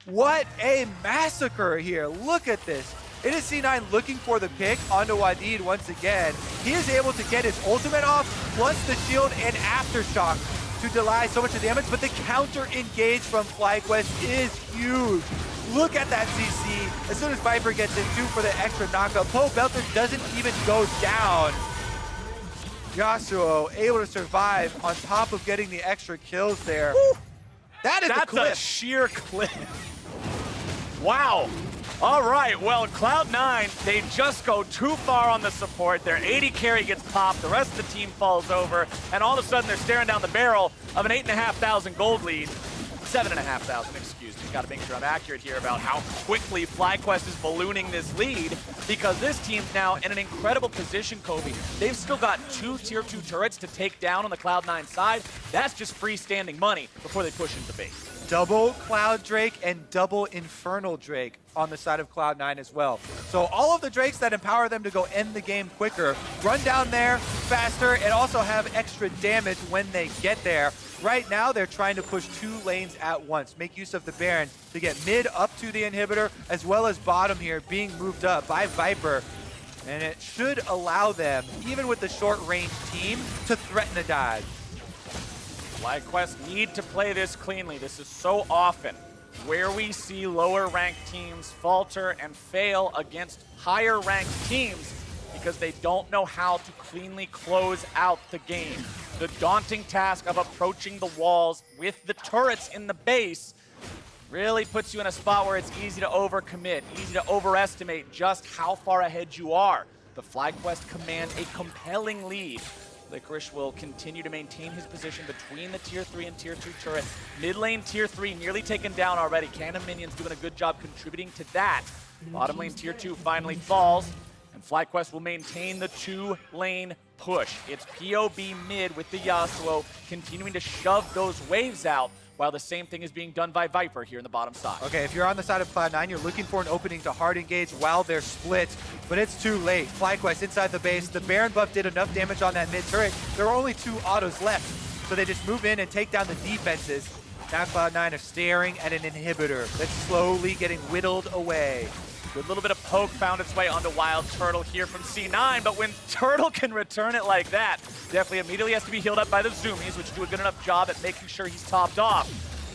What a massacre here. Look at this. It is C9 looking for the pick onto Wadid once again. He is able to get his ultimate off, plus the shield and aftershock to delay so much of damage, but the counter engage from FlyQuest is huge. Look at that CC. As soon as Viper gets in, 2 for the extra knockup. Pobelter doesn't even go down. Yasuo able to survive on top of getting the extra kills there. Woo. That's a sheer clip. Wow. All right, well, Cloud9, they just go too far on the support. Their 80 carry gets popped, the rest of the team falls over, and all of a sudden they're staring down the barrel of an 8,500 gold lead. 7,500, excuse me. Got to make sure I'm accurate here about how quickly FlyQuest is ballooning this lead, because this team's now in an incredible position, Kobe. They've still got 2 tier 2 turrets to take down on the Cloud9 side. That's just freestanding money before they push into base. Double Cloud Drake and double Infernal Drake on the side of Cloud9 as well. So all of the Drakes that empower them to go end the game quicker, run down there faster, and also have extra damage when they get there. Right now, they're trying to push 2 lanes at once, make use of the Baron to get mid up to the inhibitor, as well as bottom here being moved up by Viper. And it should allow them, even with the short-range team, to threaten a dive. FlyQuest need to play this cleanly. This is so often where we see lower ranked teams falter and fail against higher ranked teams because they don't know how to cleanly close out the game. The daunting task of approaching the walls with the turrets in the base really puts you in a spot where it's easy to overcommit, easy to overestimate just how far ahead you are. The FlyQuest command a compelling lead. Licorice will continue to maintain his position between the tier 3 and tier 2 turret. Mid lane tier 3 nearly taken down already. Cannon minions doing a good job contributing to that. Bottom lane tier 2 finally falls, and FlyQuest will maintain the 2-lane push. It's POB mid with the Yasuo continuing to shove those waves out, while the same thing is being done by Viper here in the bottom side. Okay, if you're on the side of Cloud9, you're looking for an opening to hard engage while they're split, but it's too late. FlyQuest inside the base. The Baron buff did enough damage on that mid turret. There are only 2 autos left, so they just move in and take down the defenses. Now Cloud9 are staring at an inhibitor that's slowly getting whittled away. Good little bit of poke found its way onto WildTurtle here from C9, but when Turtle can return it like that, Deftly immediately has to be healed up by the Zoomies, which do a good enough job at making sure he's topped off.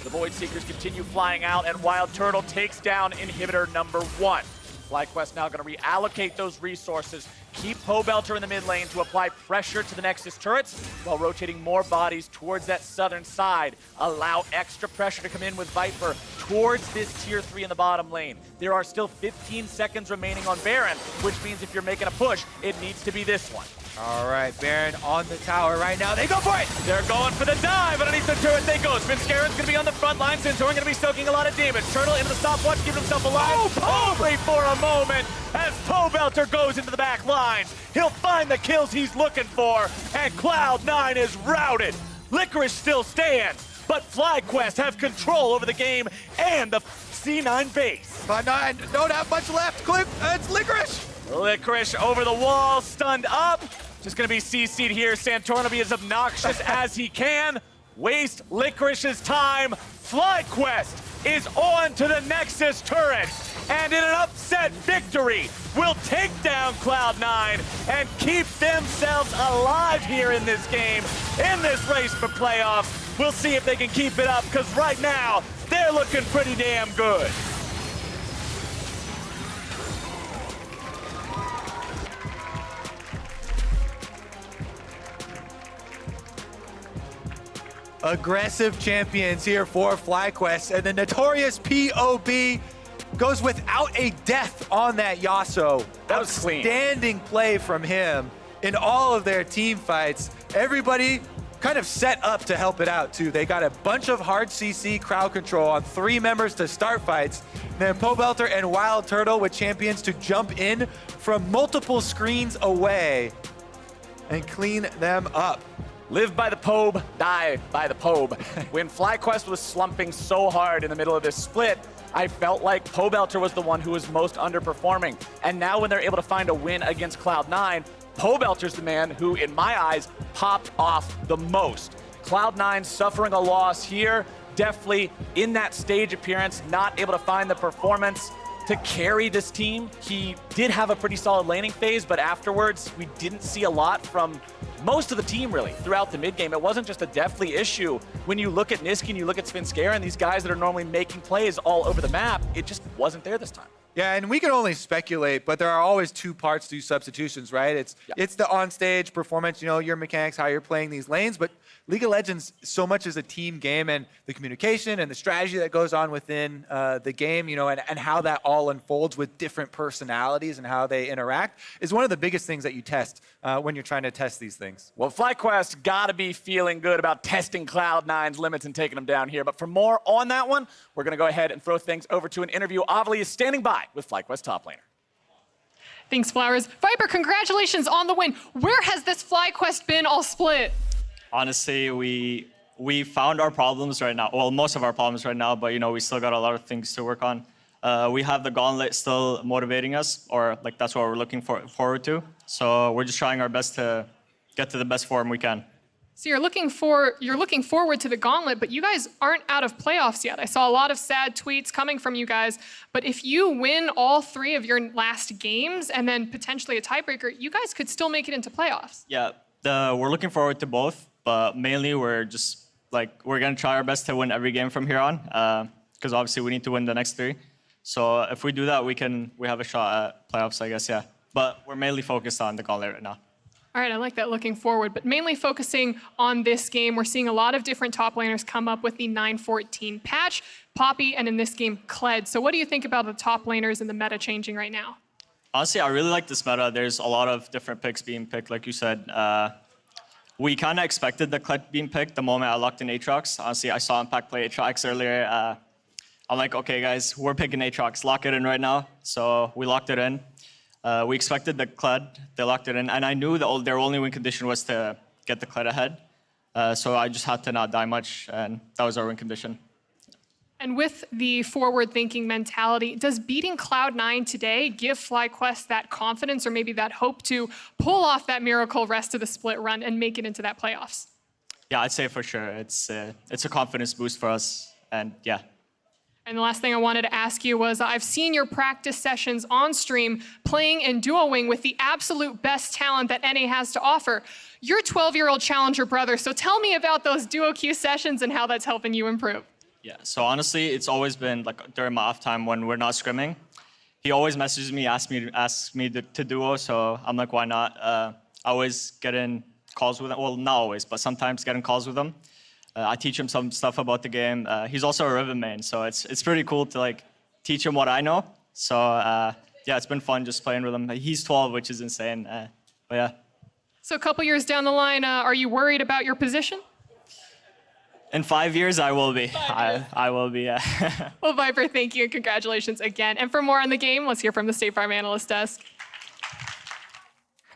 The Void Seekers continue flying out, and WildTurtle takes down inhibitor number 1. FlyQuest now going to reallocate those resources, keep Pobelter in the mid lane to apply pressure to the Nexus turrets while rotating more bodies towards that southern side. Allow extra pressure to come in with Viper towards this tier 3 in the bottom lane. There are still 15 seconds remaining on Baron, which means if you're making a push, it needs to be this one. All right, Baron on the tower right now. They go for it! They're going for the dive. Underneath the turret they go. Svenskaren's going to be on the front line. Santorin going to be soaking a lot of damage. Turtle into the stopwatch, giving himself alive. Only for a moment as Pobelter goes into the back lines. He'll find the kills he's looking for, and Cloud9 is routed. Licorice still stands, but FlyQuest have control over the game and the C9 base. Cloud9 don't have much left. Clip, it's Licorice. Licorice over the wall, stunned up. Just gonna be CC'd here. Santorin will be as obnoxious as he can. Waste Licorice's time. FlyQuest is on to the Nexus turret, and in an upset victory, will take down Cloud9 and keep themselves alive here in this game, in this race for playoffs. We'll see if they can keep it up, because right now, they're looking pretty damn good. aggressive champions here for FlyQuest, and the notorious POB goes without a death on that Yasuo. That was clean. Outstanding play from him in all of their team fights. Everybody kind of set up to help it out too. They got a bunch of hard CC crowd control on 3 members to start fights. Then Pobelter and WildTurtle with champions to jump in from multiple screens away and clean them up. Live by the Pobe, die by the Pobe. When FlyQuest was slumping so hard in the middle of this split, I felt like Pobelter was the one who was most underperforming. And now when they're able to find a win against Cloud9, Pobelter's the man who, in my eyes, popped off the most. Cloud9 suffering a loss here, Deftly in that stage appearance, not able to find the performance to carry this team. He did have a pretty solid laning phase, but afterwards, we didn't see a lot from most of the team, really, throughout the mid game. It wasn't just a Deftly issue. When you look at Nisqy and you look at Svenskeren, these guys that are normally making plays all over the map, it just wasn't there this time. Yeah, and we can only speculate, but there are always 2 parts to substitutions, right? It's the on-stage performance, you know, your mechanics, how you're playing these lanes, but League of Legends so much is a team game, and the communication and the strategy that goes on within the game, you know, and how that all unfolds with different personalities and how they interact is one of the biggest things that you test when you're trying to test these things. Well, FlyQuest gotta be feeling good about testing Cloud9's limits and taking them down here. But for more on that one, we're gonna go ahead and throw things over to an interview. Avli is standing by with FlyQuest top laner. Thanks, Flowers. Viper, congratulations on the win. Where has this FlyQuest been all split? Honestly, we found our problems right now. Well, most of our problems right now, but you know, we still got a lot of things to work on. We have the gauntlet still motivating us, or like that's what we're looking forward to. So we're just trying our best to get to the best form we can. So you're looking forward to the gauntlet, but you guys aren't out of playoffs yet. I saw a lot of sad tweets coming from you guys, but if you win all 3 of your last games and then potentially a tiebreaker, you guys could still make it into playoffs. Yeah, we're looking forward to both, but mainly we're just like, we're gonna try our best to win every game from here on, because obviously we need to win the next 3. So if we do that, we have a shot at playoffs, I guess, yeah. But we're mainly focused on the gauntlet right now. All right, I like that, looking forward, but mainly focusing on this game. We're seeing a lot of different top laners come up with the 9.14 patch, Poppy, and in this game, Kled. So what do you think about the top laners and the meta changing right now? Honestly, I really like this meta. There's a lot of different picks being picked, like you said. We kind of expected the Kled being picked the moment I locked in Aatrox. Honestly, I saw Impact play Aatrox earlier. I'm like, okay, guys, we're picking Aatrox. Lock it in right now. So we locked it in. We expected the Kled. They locked it in. And I knew their only win condition was to get the Kled ahead. So I just had to not die much, and that was our win condition. And with the forward-thinking mentality, does beating Cloud9 today give FlyQuest that confidence or maybe that hope to pull off that miracle rest of the split run and make it into that playoffs? Yeah, I'd say for sure. It's a confidence boost for us, and yeah. And the last thing I wanted to ask you was, I've seen your practice sessions on stream playing in duoing with the absolute best talent that NA has to offer. You're 12-year-old challenger brother, so tell me about those duo queue sessions and how that's helping you improve. Yeah, so honestly, it's always been like during my off time when we're not scrimming. He always messages me, asks me to duo, so I'm like, why not? I always get in calls with him. Well, not always, but sometimes get in calls with him. I teach him some stuff about the game. He's also a Riven main, so it's pretty cool to like teach him what I know. So yeah, it's been fun just playing with him. He's 12, which is insane. But yeah. So a couple years down the line, are you worried about your position? In 5 years, I will be. I will be, yeah. Well, Viper, thank you and congratulations again. And for more on the game, let's hear from the State Farm Analyst Desk.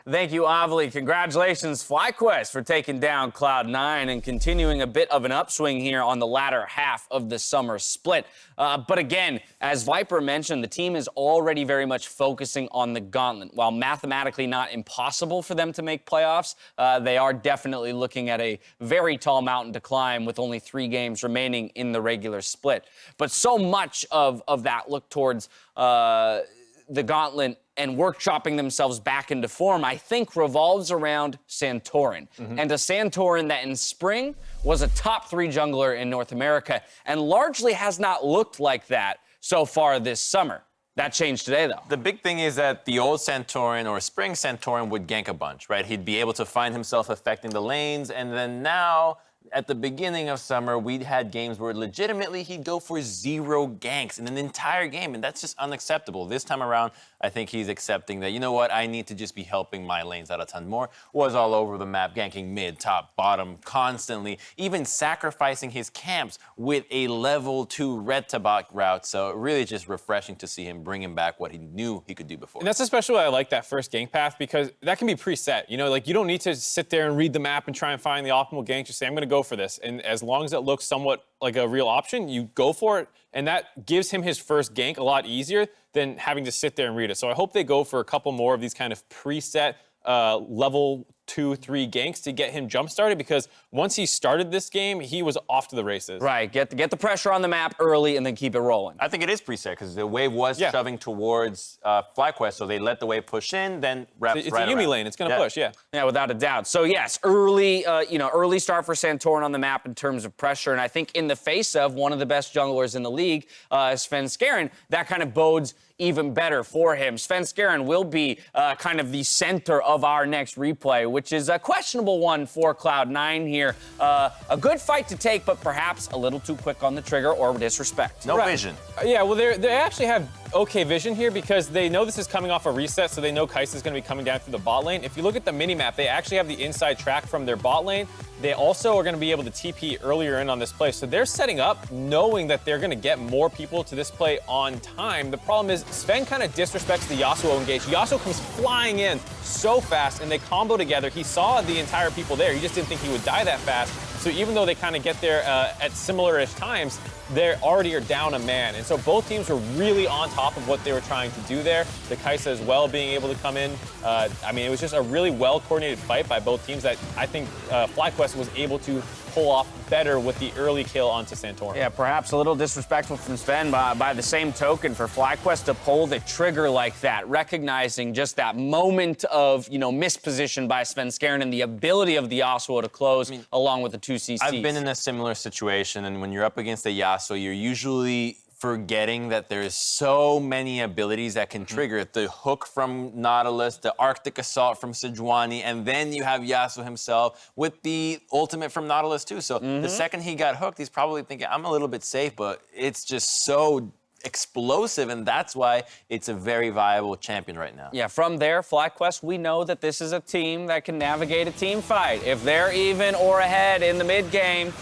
Thank you, Avli. Congratulations, FlyQuest, for taking down Cloud9 and continuing a bit of an upswing here on the latter half of the summer split. But again, as Viper mentioned, the team is already very much focusing on the gauntlet. While mathematically not impossible for them to make playoffs, they are definitely looking at a very tall mountain to climb with only 3 games remaining in the regular split. But so much of that look towards the gauntlet and workshopping themselves back into form, I think revolves around Santorin. And a Santorin that in spring was a top 3 jungler in North America and largely has not looked like that so far this summer. That changed today, though. The big thing is that the old Santorin or spring Santorin would gank a bunch, right? He'd be able to find himself affecting the lanes, and then now at the beginning of summer, we had games where legitimately he'd go for 0 ganks in an entire game, and that's just unacceptable. This time around, I think he's accepting that, you know what, I need to just be helping my lanes out a ton more. Was all over the map, ganking mid, top, bottom, constantly, even sacrificing his camps with a level 2 red to bot route. So really just refreshing to see him bringing back what he knew he could do before. And that's especially why I like that first gank path, because that can be preset. You know, like you don't need to sit there and read the map and try and find the optimal gank. Just say, I'm going to go for this. And as long as it looks somewhat like a real option, you go for it. And that gives him his first gank a lot easier than having to sit there and read it. So I hope they go for a couple more of these kind of preset level 2, 3 ganks to get him jump-started, because once he started this game, he was off to the races. Right, get the pressure on the map early and then keep it rolling. I think it is preset because the wave was shoving towards FlyQuest, so they let the wave push in, then wraps It's right a Yuumi around. lane. It's going to push, yeah. Yeah, without a doubt. So yes, early start for Santorin on the map in terms of pressure, and I think in the face of one of the best junglers in the league, Svenskeren, that kind of bodes even better for him. Svenskeren will be kind of the center of our next replay, which is a questionable one for Cloud9 here. A good fight to take, but perhaps a little too quick on the trigger or disrespect. No vision. Yeah, well, they actually have okay vision here because they know this is coming off a reset, so they know Kai'Sa is going to be coming down through the bot lane. If you look at the mini-map, they actually have the inside track from their bot lane. They also are going to be able to TP earlier in on this play. So they're setting up knowing that they're going to get more people to this play on time. The problem is Sven kind of disrespects the Yasuo engage. Yasuo comes flying in so fast, and they combo together. He saw the entire people there. He just didn't think he would die that fast. So even though they kind of get there at similar-ish times, they already are down a man. And so both teams were really on top of what they were trying to do there. The Kai'Sa as well being able to come in. I mean, it was just a really well-coordinated fight by both teams that I think FlyQuest was able to pull off better with the early kill onto Santorin. Yeah, perhaps a little disrespectful from Sven by the same token for FlyQuest to pull the trigger like that, recognizing just that moment of, misposition by Svenskeren and the ability of the Yasuo to close along with the 2 CCs. I've been in a similar situation, and when you're up against a Yasuo, you're usually forgetting that there's so many abilities that can trigger it. The hook from Nautilus, the Arctic Assault from Sejuani, and then you have Yasuo himself with the ultimate from Nautilus too. So the second he got hooked, he's probably thinking, I'm a little bit safe, but it's just so explosive, and that's why it's a very viable champion right now. Yeah, from there, FlyQuest, we know that this is a team that can navigate a team fight. If they're even or ahead in the mid game,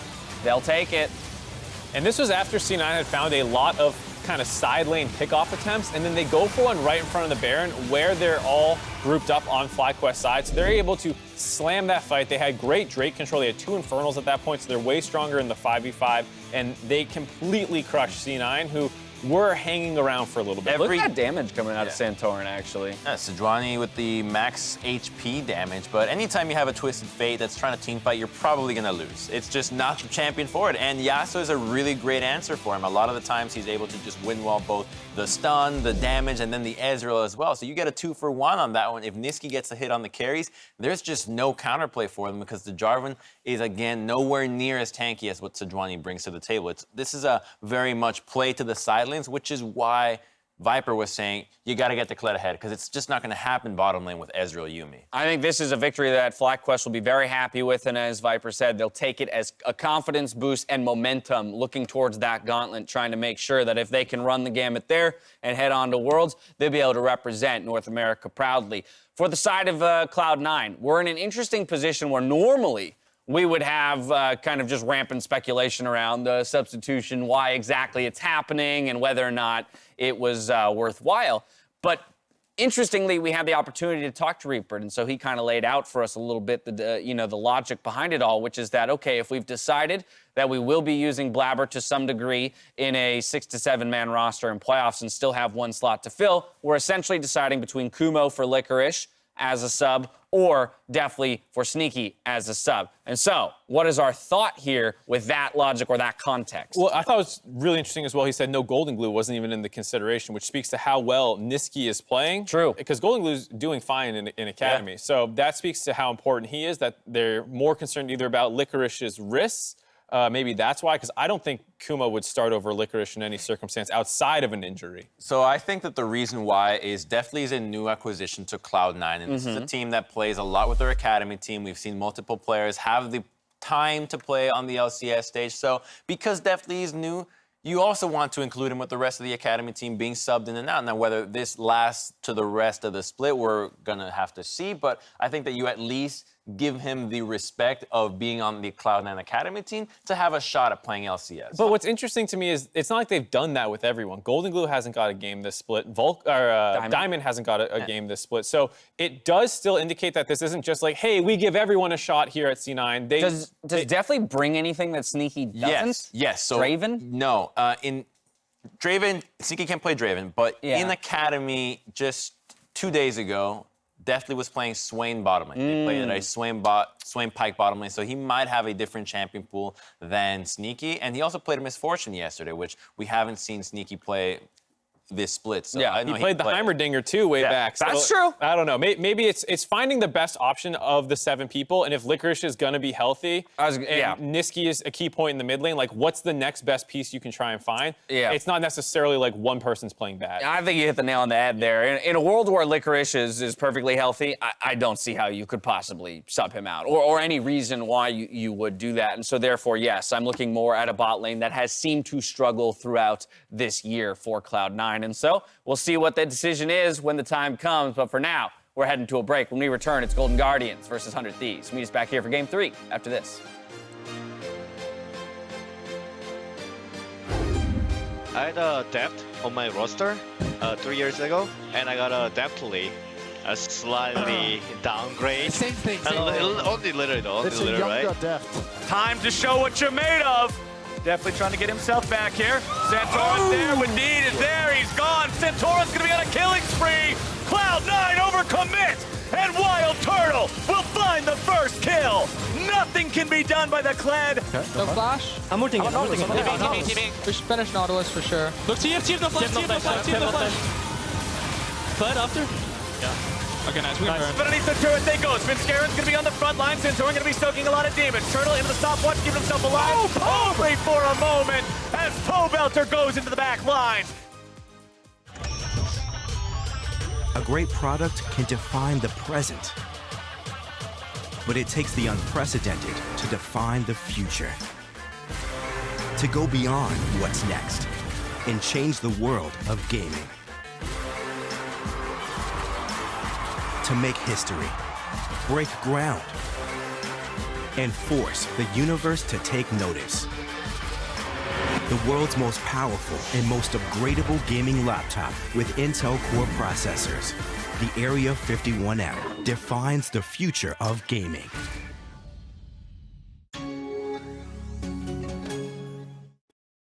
they'll take it. And this was after C9 had found a lot of kind of side lane pickoff attempts, and then they go for one right in front of the Baron where they're all grouped up on FlyQuest's side. So they're able to slam that fight. They had great Drake control. They had 2 Infernals at that point, so they're way stronger in the 5v5, and they completely crushed C9, who were hanging around for a little bit. Look at that damage coming out of Santorin, actually. Yeah, Sejuani with the max HP damage, but anytime you have a Twisted Fate that's trying to teamfight, you're probably going to lose. It's just not the champion for it, and Yasuo is a really great answer for him. A lot of the times he's able to just win well both the stun, the damage, and then the Ezreal as well. So you get a 2-for-1 on that one. If Nisqy gets a hit on the carries, there's just no counterplay for them because the Jarvan is, again, nowhere near as tanky as what Sejuani brings to the table. This is a very much play to the side lanes, which is why Viper was saying, you got to get the Kled ahead, because it's just not going to happen bottom lane with Ezreal Yuumi. I think this is a victory that FlyQuest will be very happy with, and as Viper said, they'll take it as a confidence boost and momentum looking towards that gauntlet, trying to make sure that if they can run the gamut there and head on to Worlds, they'll be able to represent North America proudly. For the side of Cloud9, we're in an interesting position where normally we would have kind of just rampant speculation around the substitution, why exactly it's happening, and whether or not it was worthwhile. But interestingly, we had the opportunity to talk to Reaper, and so he kind of laid out for us a little bit the logic behind it all, which is that, okay, if we've decided that we will be using Blabber to some degree in a 6 to 7 man roster in playoffs and still have 1 slot to fill, we're essentially deciding between Kumo for Licorice as a sub or Deftly for Sneaky as a sub. And so, what is our thought here with that logic or that context? Well, I thought it was really interesting as well. He said no Golden Glue wasn't even in the consideration, which speaks to how well Nisqy is playing. True. Because Golden Glue's doing fine in Academy. Yeah. So that speaks to how important he is, that they're more concerned either about Licorice's risks. Maybe that's why, because I don't think Kuma would start over Licorice in any circumstance outside of an injury. So I think that the reason why is Deftly is a new acquisition to Cloud9, and this is a team that plays a lot with their academy team. We've seen multiple players have the time to play on the LCS stage. So because Deftly is new, you also want to include him with the rest of the academy team being subbed in and out. Now, whether this lasts to the rest of the split, we're going to have to see. But I think that you at least give him the respect of being on the Cloud9 Academy team to have a shot at playing LCS. But what's interesting to me is it's not like they've done that with everyone. Golden Glue hasn't got a game this split. Diamond hasn't got a game this split. So it does still indicate that this isn't just like, hey, we give everyone a shot here at C9. Does Deftly bring anything that Sneaky doesn't? Yes. So Draven? No. In Draven, Sneaky can't play Draven, but in Academy just 2 days ago, Deftly was playing Swain bottom lane. They played a Swain Pike bottom lane, so he might have a different champion pool than Sneaky. And he also played a Misfortune yesterday, which we haven't seen Sneaky play this split. So yeah, he played the Heimerdinger too way back. So that's true. I don't know. Maybe it's finding the best option of the 7 people, and if Licorice is going to be healthy, Nisqy is a key point in the mid lane, like what's the next best piece you can try and find? Yeah. It's not necessarily like one person's playing bad. I think you hit the nail on the head there. In a world where Licorice is perfectly healthy, I don't see how you could possibly sub him out or any reason why you would do that. And so therefore, yes, I'm looking more at a bot lane that has seemed to struggle throughout this year for Cloud9. And so we'll see what the decision is when the time comes. But for now, we're heading to a break. When we return, it's Golden Guardians versus 100 Thieves. Meet us back here for Game 3 after this. I had a Deft on my roster 3 years ago, and I got a Deftly, a slightly downgrade. Same thing. Only little, right? Deft. Time to show what you're made of. Definitely trying to get himself back here. Santorin's there. Wadid is there. He's gone. Santorin's going to be on a killing spree. Cloud9 overcommit. And WildTurtle will find the first kill. Nothing can be done by the Kled. No flash. I'm ulting it. We should finish Nautilus for sure. Look, TF the flash. Kled after? Yeah. Okay, nice. We But underneath the turret they go. Svenskaren's going to be on the front line. Santorin going to be soaking a lot of damage. Turtle into the stopwatch, keeping himself alive. Only for a moment as Pobelter goes into the back line. A great product can define the present, but it takes the unprecedented to define the future. To go beyond what's next and change the world of gaming. To make history, break ground, and force the universe to take notice. The world's most powerful and most upgradable gaming laptop with Intel Core processors, the Area 51M, defines the future of gaming.